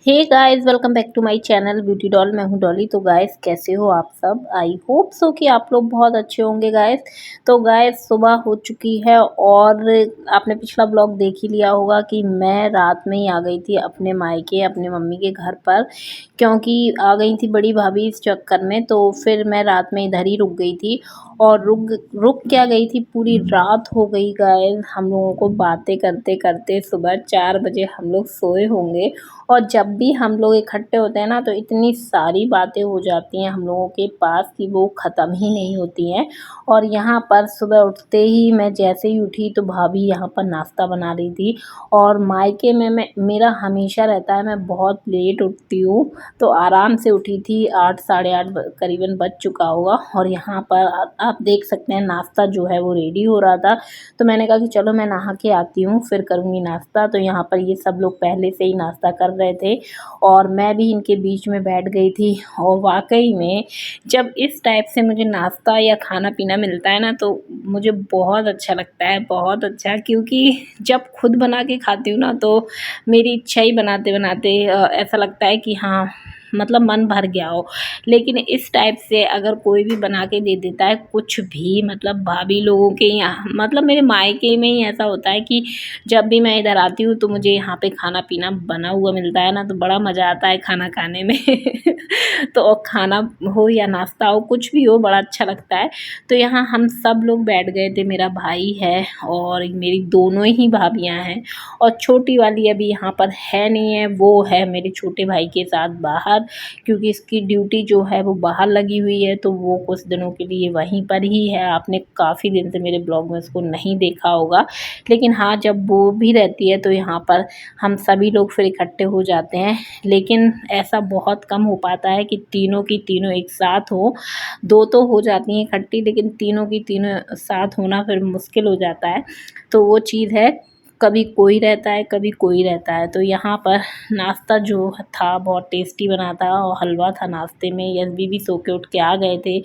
Hey guys, welcome back to my channel beauty doll. मैं हूं डॉली। तो गाइस, कैसे हो आप सब? आई होप सो कि आप लोग बहुत अच्छे होंगे गाइस। तो गाइस, सुबह हो चुकी है और आपने पिछला ब्लॉग देख ही लिया होगा कि मैं रात में ही आ गई थी अपने मायके, अपने मम्मी के घर पर, क्योंकि आ गई थी बड़ी भाभी इस चक्कर में। तो फिर मैं रात में इधर ही रुक गई थी और रुक क्या गई थी, पूरी रात हो गई गाइस हम लोगों को बातें करते करते। सुबह 4 बजे हम लोग सोए होंगे। और जब भी हम लोग इकट्ठे होते हैं ना, तो इतनी सारी बातें हो जाती हैं हम लोगों के पास कि वो ख़त्म ही नहीं होती हैं। और यहाँ पर सुबह उठते ही मैं जैसे ही उठी तो भाभी यहाँ पर नाश्ता बना रही थी। और मायके में मेरा हमेशा रहता है, मैं बहुत लेट उठती हूँ। तो आराम से उठी थी, 8 साढ़े 8 करीबन बज चुका होगा। और यहाँ पर आप देख सकते हैं नाश्ता जो है वो रेडी हो रहा था। तो मैंने कहा कि चलो मैं नहा के आती हूँ, फिर करूँगी नाश्ता। तो यहाँ पर ये सब लोग पहले से ही नाश्ता कर रहे थे और मैं भी इनके बीच में बैठ गई थी। और वाक़ई में जब इस टाइप से मुझे नाश्ता या खाना पीना मिलता है ना, तो मुझे बहुत अच्छा लगता है, बहुत अच्छा। क्योंकि जब खुद बना के खाती हूँ ना, तो मेरी इच्छा ही बनाते-बनाते ऐसा लगता है कि हाँ, मतलब मन भर गया हो। लेकिन इस टाइप से अगर कोई भी बना के दे देता है कुछ भी, मतलब भाभी लोगों के यहाँ, मतलब मेरे मायके में ही ऐसा होता है कि जब भी मैं इधर आती हूँ तो मुझे यहाँ पे खाना पीना बना हुआ मिलता है ना, तो बड़ा मज़ा आता है खाना खाने में। तो खाना हो या नाश्ता हो, कुछ भी हो, बड़ा अच्छा लगता है। तो यहाँ हम सब लोग बैठ गए थे, मेरा भाई है और मेरी दोनों ही भाभियाँ हैं। और छोटी वाली अभी यहाँ पर है नहीं है, वो है मेरे छोटे भाई के साथ बाहर, क्योंकि इसकी ड्यूटी जो है वो बाहर लगी हुई है। तो वो कुछ दिनों के लिए वहीं पर ही है। आपने काफ़ी दिन से मेरे ब्लॉग में उसको नहीं देखा होगा, लेकिन हाँ, जब वो भी रहती है तो यहाँ पर हम सभी लोग फिर इकट्ठे हो जाते हैं। लेकिन ऐसा बहुत कम हो पाता है कि तीनों की तीनों एक साथ हो। 2 तो हो जाती हैं इकट्ठी, लेकिन तीनों की तीनों साथ होना फिर मुश्किल हो जाता है। तो वो चीज़ है, कभी कोई रहता है, कभी कोई रहता है। तो यहाँ पर नाश्ता जो था बहुत टेस्टी बना था और हलवा था नाश्ते में। यशवी भी सो के उठ के आ गए थे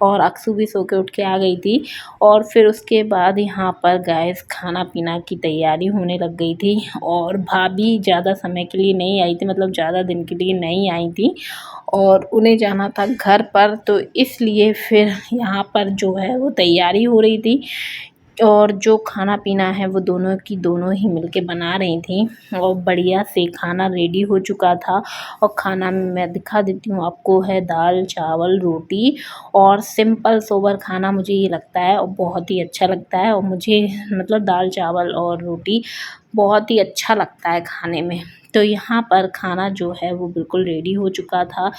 और अक्सू भी सो के उठ के आ गई थी। और फिर उसके बाद यहाँ पर गैस खाना पीना की तैयारी होने लग गई थी। और भाभी ज़्यादा समय के लिए नहीं आई थी, मतलब ज़्यादा दिन के लिए नहीं आई थी और उन्हें जाना था घर पर। तो इसलिए फिर यहाँ पर जो है वो तैयारी हो रही थी और जो खाना पीना है वो दोनों की दोनों ही मिलके बना रही थी। और बढ़िया से खाना रेडी हो चुका था। और खाना मैं दिखा देती हूँ आपको, है दाल चावल रोटी और सिंपल सोबर खाना मुझे ये लगता है और बहुत ही अच्छा लगता है। और मुझे मतलब दाल चावल और रोटी बहुत ही अच्छा लगता है खाने में। तो यहाँ पर खाना जो है वो बिल्कुल रेडी हो चुका था।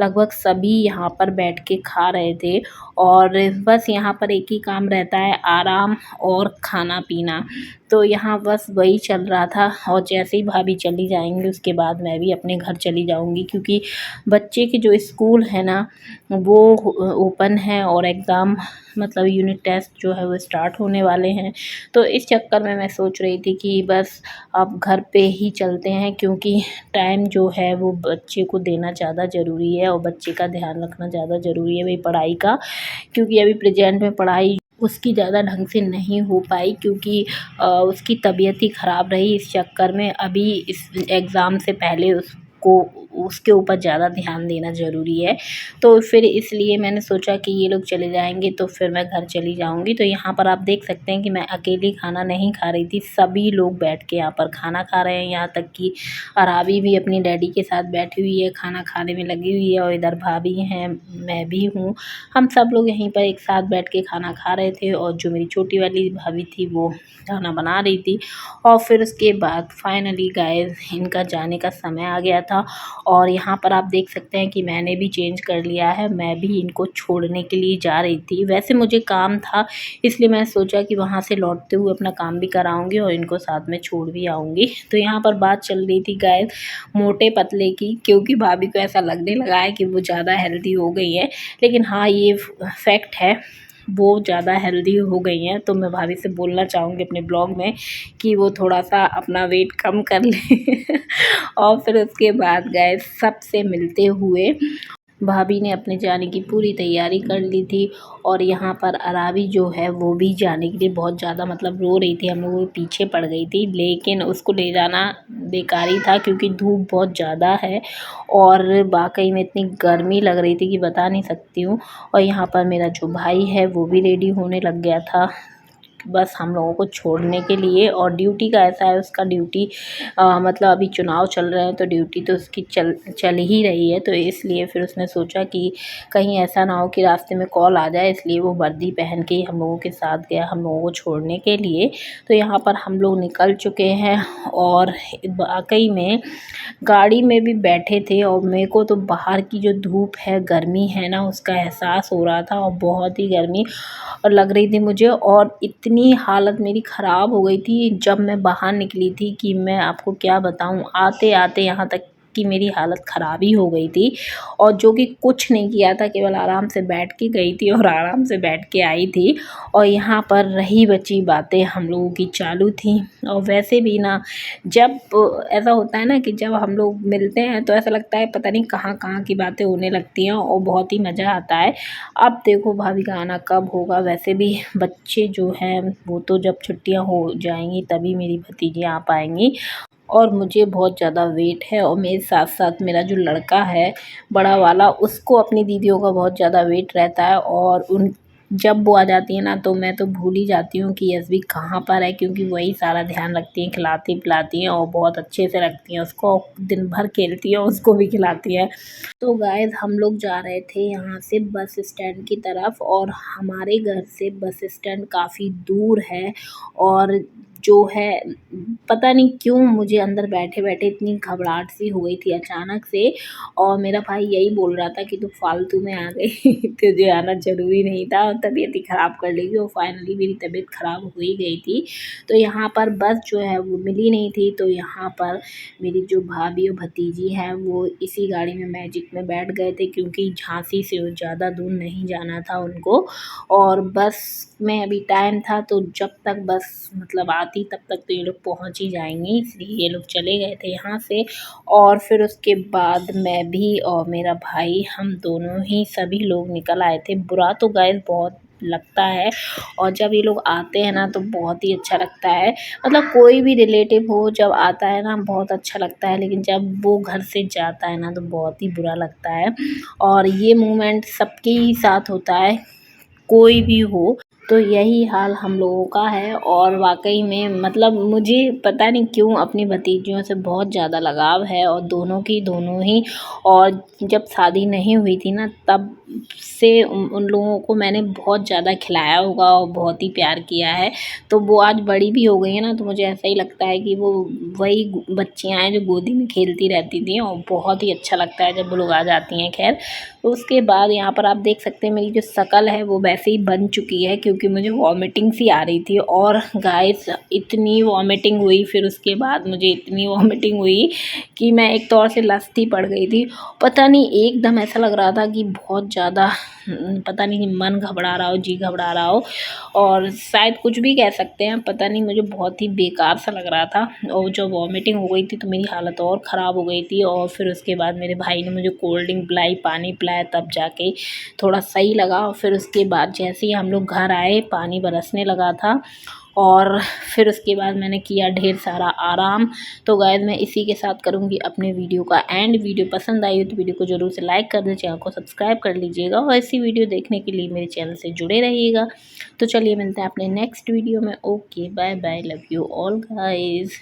लगभग सभी यहाँ पर बैठ के खा रहे थे और बस यहाँ पर एक ही काम रहता है, आराम और खाना पीना। तो यहाँ बस वही चल रहा था। और जैसे ही भाभी चली जाएंगी उसके बाद मैं भी अपने घर चली जाऊँगी, क्योंकि बच्चे के जो स्कूल है ना वो ओपन है और एग्ज़ाम, मतलब यूनिट टेस्ट जो है वो स्टार्ट होने वाले हैं। तो इस चक्कर में मैं सोच रही थी कि बस अब घर पे ही चलते हैं, क्योंकि टाइम जो है वो बच्चे को देना ज़्यादा ज़रूरी है और बच्चे का ध्यान रखना ज़्यादा ज़रूरी है भाई पढ़ाई का। क्योंकि अभी प्रेजेंट में पढ़ाई उसकी ज़्यादा ढंग से नहीं हो पाई, क्योंकि उसकी तबीयत ही ख़राब रही। इस चक्कर में अभी इस एग्ज़ाम से पहले उसको उसके ऊपर ज़्यादा ध्यान देना ज़रूरी है। तो फिर इसलिए मैंने सोचा कि ये लोग चले जाएंगे तो फिर मैं घर चली जाऊंगी। तो यहाँ पर आप देख सकते हैं कि मैं अकेली खाना नहीं खा रही थी, सभी लोग बैठ के यहाँ पर खाना खा रहे हैं। यहाँ तक कि अराबी भी अपनी डैडी के साथ बैठी हुई है, खाना खाने में लगी हुई है। और इधर भाभी हैं, मैं भी हूँ, हम सब लोग यहीं पर एक साथ बैठ के खाना खा रहे थे। और जो मेरी छोटी वाली भाभी थी वो खाना बना रही थी। और फिर उसके बाद फाइनली गाइस इनका जाने का समय आ गया था। और यहाँ पर आप देख सकते हैं कि मैंने भी चेंज कर लिया है, मैं भी इनको छोड़ने के लिए जा रही थी। वैसे मुझे काम था, इसलिए मैं सोचा कि वहाँ से लौटते हुए अपना काम भी कराऊंगी और इनको साथ में छोड़ भी आऊँगी। तो यहाँ पर बात चल रही थी गाइस मोटे पतले की, क्योंकि भाभी को ऐसा लगने लगा है कि वो ज़्यादा हेल्दी हो गई है। लेकिन हाँ, ये फैक्ट है, वो ज़्यादा हेल्दी हो गई हैं। तो मैं भाभी से बोलना चाहूँगी अपने ब्लॉग में कि वो थोड़ा सा अपना वेट कम कर ले। और फिर उसके बाद गए सबसे मिलते हुए भाभी ने अपने जाने की पूरी तैयारी कर ली थी और यहाँ पर अराबी जो है वो भी जाने के लिए बहुत ज़्यादा मतलब रो रही थी, हम लोगों के पीछे पड़ गई थी, लेकिन उसको ले जाना बेकार ही था क्योंकि धूप बहुत ज़्यादा है और वाकई में इतनी गर्मी लग रही थी कि बता नहीं सकती हूँ। और यहाँ पर मेरा जो भाई है वो भी रेडी होने लग गया था बस हम लोगों को छोड़ने के लिए। और ड्यूटी का ऐसा है, उसका ड्यूटी मतलब अभी चुनाव चल रहे हैं तो ड्यूटी तो उसकी चल ही रही है, तो इसलिए फिर उसने सोचा कि कहीं ऐसा ना हो कि रास्ते में कॉल आ जाए, इसलिए वो वर्दी पहन के हम लोगों के साथ गया हम लोगों को छोड़ने के लिए। तो यहाँ पर हम लोग निकल चुके हैं और वाकई में गाड़ी में भी बैठे थे और मेरे को तो बाहर की जो धूप है, गर्मी है ना, उसका एहसास हो रहा था और बहुत ही गर्मी और लग रही थी मुझे और इतनी हालत मेरी ख़राब हो गई थी जब मैं बाहर निकली थी कि मैं आपको क्या बताऊं। आते आते यहाँ तक कि मेरी हालत ख़राब ही हो गई थी और जो कि कुछ नहीं किया था, केवल आराम से बैठ के गई थी और आराम से बैठ के आई थी। और यहाँ पर रही बची बातें हम लोगों की चालू थी। और वैसे भी ना, जब ऐसा होता है ना कि जब हम लोग मिलते हैं तो ऐसा लगता है पता नहीं कहाँ कहाँ की बातें होने लगती हैं और बहुत ही मज़ा आता है। अब देखो भाभी का आना कब होगा, वैसे भी बच्चे जो हैं वो तो जब छुट्टियां हो जाएंगी तभी मेरी भतीजी आ पाएंगी। और मुझे बहुत ज़्यादा वेट है और मेरे साथ साथ मेरा जो लड़का है बड़ा वाला, उसको अपनी दीदियों का बहुत ज़्यादा वेट रहता है और उन जब वो आ जाती है ना तो मैं तो भूल ही जाती हूँ कि यशवी कहाँ पर है, क्योंकि वही सारा ध्यान रखती हैं, खिलाती पिलाती हैं और बहुत अच्छे से रखती हैं उसको, दिन भर खेलती है उसको भी खिलाती है। तो गाइस हम लोग जा रहे थे यहाँ से बस स्टैंड की तरफ और हमारे घर से बस स्टैंड काफ़ी दूर है। और जो है, पता नहीं क्यों मुझे अंदर बैठे बैठे इतनी घबराहट सी हो गई थी अचानक से। और मेरा भाई यही बोल रहा था कि तू फालतू में आ गई तुझे आना ज़रूरी नहीं था और तबीयत ही ख़राब कर लेगी। और फाइनली मेरी तबीयत ख़राब हो ही गई थी। तो यहाँ पर बस जो है वो मिली नहीं थी, तो यहाँ पर मेरी जो भाभी और भतीजी हैं वो इसी गाड़ी में मैजिक में बैठ गए थे, क्योंकि झांसी से ज़्यादा दूर नहीं जाना था उनको। और बस में अभी टाइम था तो जब तक बस मतलब आती तब तक तो ये लोग पहुंच ही जाएंगे, इसलिए ये लोग चले गए थे यहाँ से। और फिर उसके बाद मैं भी और मेरा भाई, हम दोनों ही सभी लोग निकल आए थे। बुरा तो गाइस बहुत लगता है और जब ये लोग आते हैं ना तो बहुत ही अच्छा लगता है। मतलब कोई भी रिलेटिव हो जब आता है ना बहुत अच्छा लगता है, लेकिन जब वो घर से जाता है ना तो बहुत ही बुरा लगता है। और ये मोमेंट सबके ही साथ होता है, कोई भी हो, तो यही हाल हम लोगों का है। और वाकई में मतलब मुझे पता नहीं क्यों अपनी भतीजियों से बहुत ज़्यादा लगाव है और दोनों की दोनों ही। और जब शादी नहीं हुई थी ना तब से उन लोगों को मैंने बहुत ज़्यादा खिलाया होगा और बहुत ही प्यार किया है। तो वो आज बड़ी भी हो गई है ना तो मुझे ऐसा ही लगता है कि वो वही बच्चियाँ हैं जो गोदी में खेलती रहती थी और बहुत ही अच्छा लगता है जब वो लोग आ जाती हैं। खैर उसके बाद यहाँ पर आप देख सकते हैं मेरी जो शक्ल है वो वैसे ही बन चुकी है, क्योंकि मुझे वॉमिटिंग सी आ रही थी। और गाइस इतनी वॉमिटिंग हुई, फिर उसके बाद मुझे इतनी वॉमिटिंग हुई कि मैं एक तौर से लस्ती पड़ गई थी। पता नहीं एकदम ऐसा लग रहा था कि बहुत ज़्यादा पता नहीं मन घबरा रहा हो, जी घबरा रहा हो, और शायद कुछ भी कह सकते हैं, पता नहीं, मुझे बहुत ही बेकार सा लग रहा था। और जब वॉमिटिंग हो गई थी तो मेरी हालत और ख़राब हो गई थी। और फिर उसके बाद मेरे भाई ने मुझे कोल्ड ड्रिंक पिलाई, पानी पिलाया, तब जाके थोड़ा सही लगा। और फिर उसके बाद जैसे ही हम लोग घर आए पानी बरसने लगा था और फिर उसके बाद मैंने किया ढेर सारा आराम। तो गाइस मैं इसी के साथ करूँगी अपने वीडियो का एंड। वीडियो पसंद आई हो तो वीडियो को ज़रूर से लाइक कर दें, चैनल को सब्सक्राइब कर लीजिएगा और ऐसी वीडियो देखने के लिए मेरे चैनल से जुड़े रहिएगा। तो चलिए मिलते हैं अपने नेक्स्ट वीडियो में। Okay bye bye, love you all guys.